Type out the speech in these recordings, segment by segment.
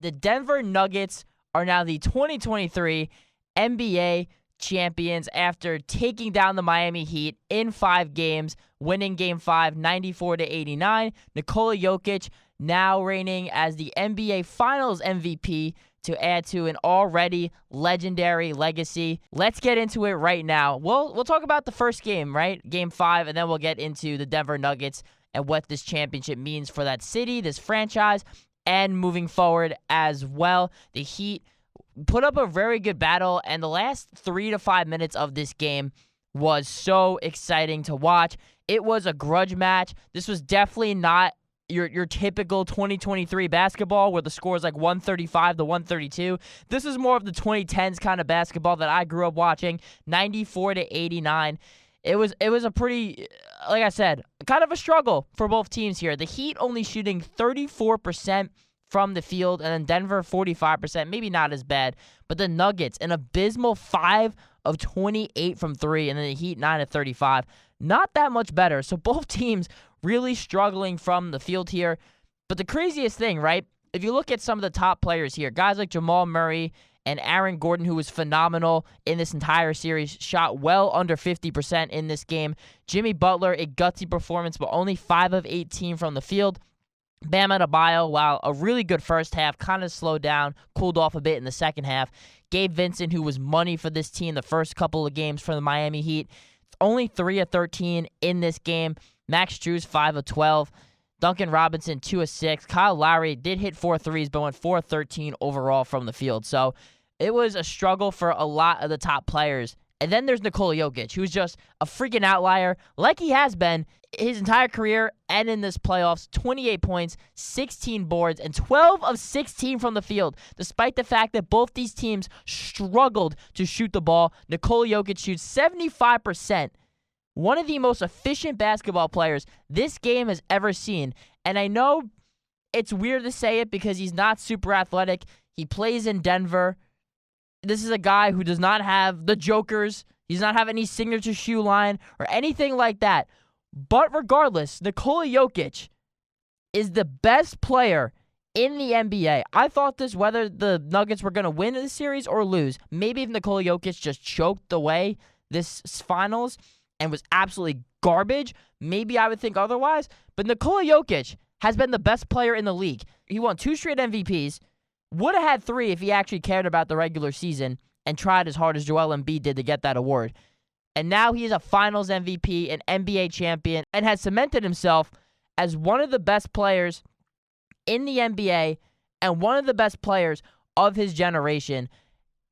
The Denver Nuggets are now the 2023 NBA champions after taking down the Miami Heat in 5 games, winning Game 5 94-89. Nikola Jokic now reigning as the NBA Finals MVP to add to an already legendary legacy. Let's get into it right now. We'll talk about the first game, right? Game 5, and then we'll get into the Denver Nuggets and what this championship means for that city, this franchise, and moving forward as well. The Heat put up a very good battle, and the last 3 to 5 minutes of this game was so exciting to watch. It was a grudge match. This was definitely not your typical 2023 basketball where the score is like 135-132. This is more of the 2010s kind of basketball that I grew up watching, 94-89. It was a pretty, like I said, kind of a struggle for both teams here. The Heat only shooting 34% from the field, and then Denver 45%, maybe not as bad. But the Nuggets, an abysmal 5 of 28 from 3, and then the Heat 9 of 35. Not that much better. So both teams really struggling from the field here. But the craziest thing, right, if you look at some of the top players here, guys like Jamal Murray and Aaron Gordon, who was phenomenal in this entire series, shot well under 50% in this game. Jimmy Butler, a gutsy performance, but only 5 of 18 from the field. Bam Adebayo, while a really good first half, kind of slowed down, cooled off a bit in the second half. Gabe Vincent, who was money for this team the first couple of games for the Miami Heat, only 3 of 13 in this game. Max Strus, 5 of 12. Duncan Robinson, 2 of 6. Kyle Lowry did hit 4 threes, but went 4 of 13 overall from the field. So it was a struggle for a lot of the top players. And then there's Nikola Jokic, who's just a freaking outlier, like he has been his entire career and in this playoffs. 28 points, 16 boards, and 12 of 16 from the field. Despite the fact that both these teams struggled to shoot the ball, Nikola Jokic shoots 75%. One of the most efficient basketball players this game has ever seen. And I know it's weird to say it because he's not super athletic. He plays in Denver. This is a guy who does not have the jokers. He does not have any signature shoe line or anything like that. But regardless, Nikola Jokic is the best player in the NBA. I thought this, whether the Nuggets were going to win the series or lose, maybe if Nikola Jokic just choked away this finals and was absolutely garbage, maybe I would think otherwise. But Nikola Jokic has been the best player in the league. He won 2 straight MVPs. Would have had 3 if he actually cared about the regular season and tried as hard as Joel Embiid did to get that award. And now he is a Finals MVP, an NBA champion, and has cemented himself as one of the best players in the NBA and one of the best players of his generation.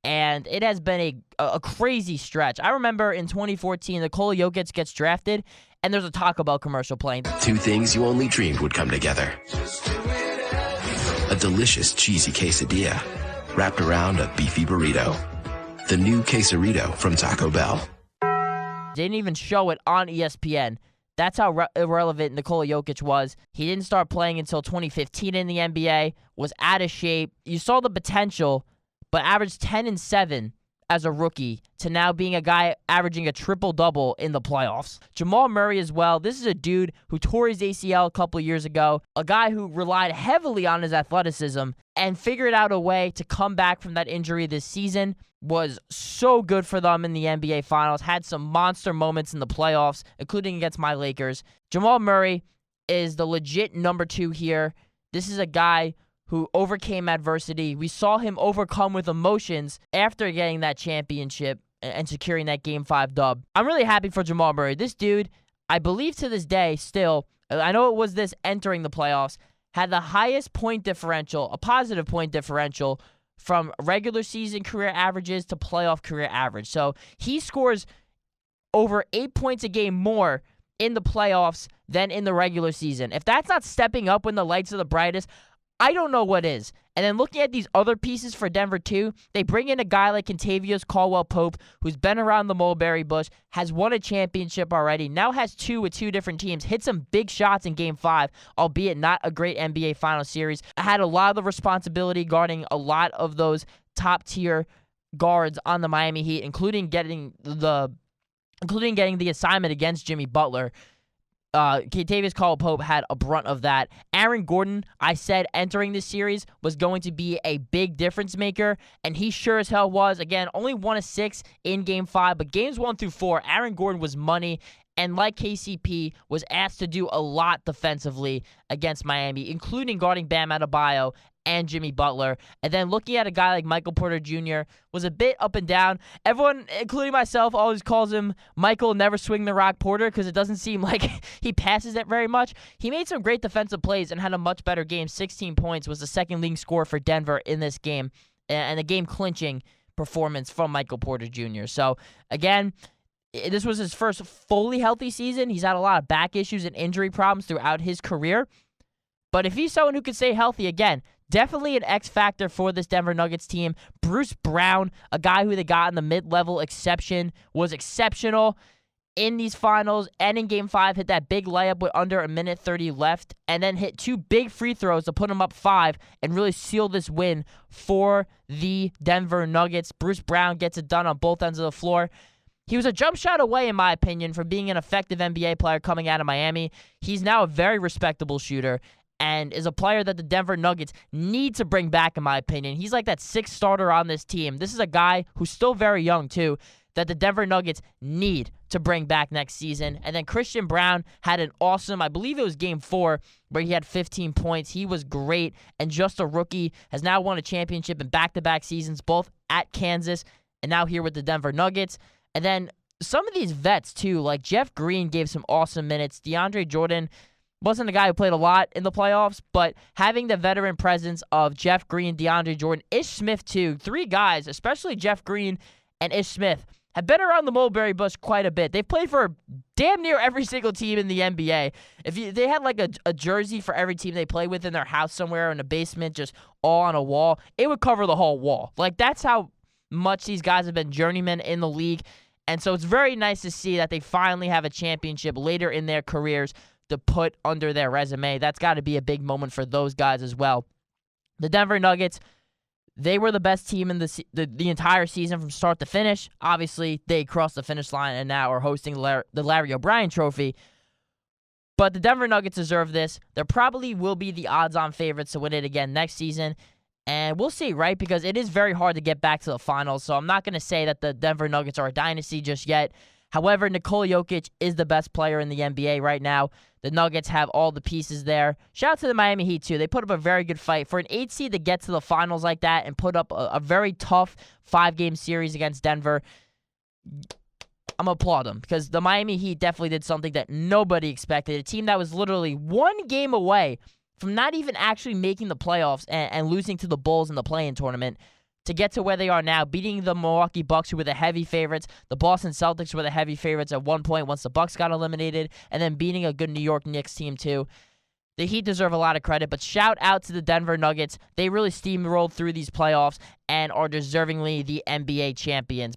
And it has been a crazy stretch. I remember in 2014, Nikola Jokic gets drafted, and there's a Taco Bell commercial playing. 2 things you only dreamed would come together. A delicious cheesy quesadilla wrapped around a beefy burrito. The new quesarito from Taco Bell. Didn't even show it on ESPN. That's how irrelevant Nikola Jokic was. He didn't start playing until 2015 in the NBA, was out of shape. You saw the potential, but averaged 10 and 7 as a rookie to now being a guy averaging a triple-double in the playoffs. Jamal Murray as well. This is a dude who tore his ACL a couple years ago, a guy who relied heavily on his athleticism and figured out a way to come back from that injury this season. Was so good for them in the NBA Finals, had some monster moments in the playoffs, including against my Lakers. Jamal Murray is the legit number 2 here. This is a guy who overcame adversity. We saw him overcome with emotions after getting that championship and securing that Game 5 dub. I'm really happy for Jamal Murray. This dude, I believe to this day still, I know it was this entering the playoffs, had the highest point differential, a positive point differential, from regular season career averages to playoff career average. So he scores over 8 points a game more in the playoffs than in the regular season. If that's not stepping up when the lights are the brightest, I don't know what is. And then looking at these other pieces for Denver too, they bring in a guy like Kentavious Caldwell-Pope, who's been around the mulberry bush, has won a championship already, now has 2 with 2 different teams, hit some big shots in Game 5, albeit not a great NBA Finals series. I had a lot of the responsibility guarding a lot of those top-tier guards on the Miami Heat, including getting the assignment against Jimmy Butler. Kentavious Caldwell-Pope had a brunt of that. Aaron Gordon, I said entering this series, was going to be a big difference maker, and he sure as hell was. Again, only 1 of 6 in Game 5, but Games 1 through 4, Aaron Gordon was money, and like KCP, was asked to do a lot defensively against Miami, including guarding Bam Adebayo and Jimmy Butler. And then looking at a guy like Michael Porter Jr. was a bit up and down. Everyone, including myself, always calls him Michael Never Swing the Rock Porter because it doesn't seem like he passes it very much. He made some great defensive plays and had a much better game. 16 points was the second leading scorer for Denver in this game, and a game-clinching performance from Michael Porter Jr. So, again, this was his first fully healthy season. He's had a lot of back issues and injury problems throughout his career. But if he's someone who can stay healthy, again, definitely an X factor for this Denver Nuggets team. Bruce Brown, a guy who they got in the mid-level exception, was exceptional in these finals and in Game 5, hit that big layup with under a minute 30 left, and then hit 2 big free throws to put him up 5 and really seal this win for the Denver Nuggets. Bruce Brown gets it done on both ends of the floor. He was a jump shot away, in my opinion, from being an effective NBA player coming out of Miami. He's now a very respectable shooter and is a player that the Denver Nuggets need to bring back, in my opinion. He's like that 6th starter on this team. This is a guy who's still very young, too, that the Denver Nuggets need to bring back next season. And then Christian Brown had an awesome, I believe it was Game 4, where he had 15 points. He was great, and just a rookie, has now won a championship in back-to-back seasons, both at Kansas and now here with the Denver Nuggets. And then some of these vets, too, like Jeff Green gave some awesome minutes. DeAndre Jordan wasn't a guy who played a lot in the playoffs, but having the veteran presence of Jeff Green, DeAndre Jordan, Ish Smith, too, 3 guys, especially Jeff Green and Ish Smith, have been around the mulberry bush quite a bit. They've played for damn near every single team in the NBA. They had like a jersey for every team they play with in their house somewhere in a basement, just all on a wall, it would cover the whole wall. Like, that's how much these guys have been journeymen in the league. And so it's very nice to see that they finally have a championship later in their careers to put under their resume. That's got to be a big moment for those guys as well. The Denver Nuggets, they were the best team in the entire season from start to finish. Obviously, they crossed the finish line and now are hosting the Larry O'Brien Trophy. But the Denver Nuggets deserve this. There probably will be the odds-on favorites to win it again next season. And we'll see, right? Because it is very hard to get back to the finals. So I'm not going to say that the Denver Nuggets are a dynasty just yet. However, Nikola Jokic is the best player in the NBA right now. The Nuggets have all the pieces there. Shout out to the Miami Heat, too. They put up a very good fight. For an 8 seed to get to the finals like that and put up a very tough 5-game series against Denver, I'm going to applaud them. Because the Miami Heat definitely did something that nobody expected. A team that was literally 1 game away from not even actually making the playoffs and losing to the Bulls in the play-in tournament to get to where they are now, beating the Milwaukee Bucks, who were the heavy favorites. The Boston Celtics were the heavy favorites at one point once the Bucks got eliminated, and then beating a good New York Knicks team, too. The Heat deserve a lot of credit, but shout out to the Denver Nuggets. They really steamrolled through these playoffs and are deservingly the NBA champions.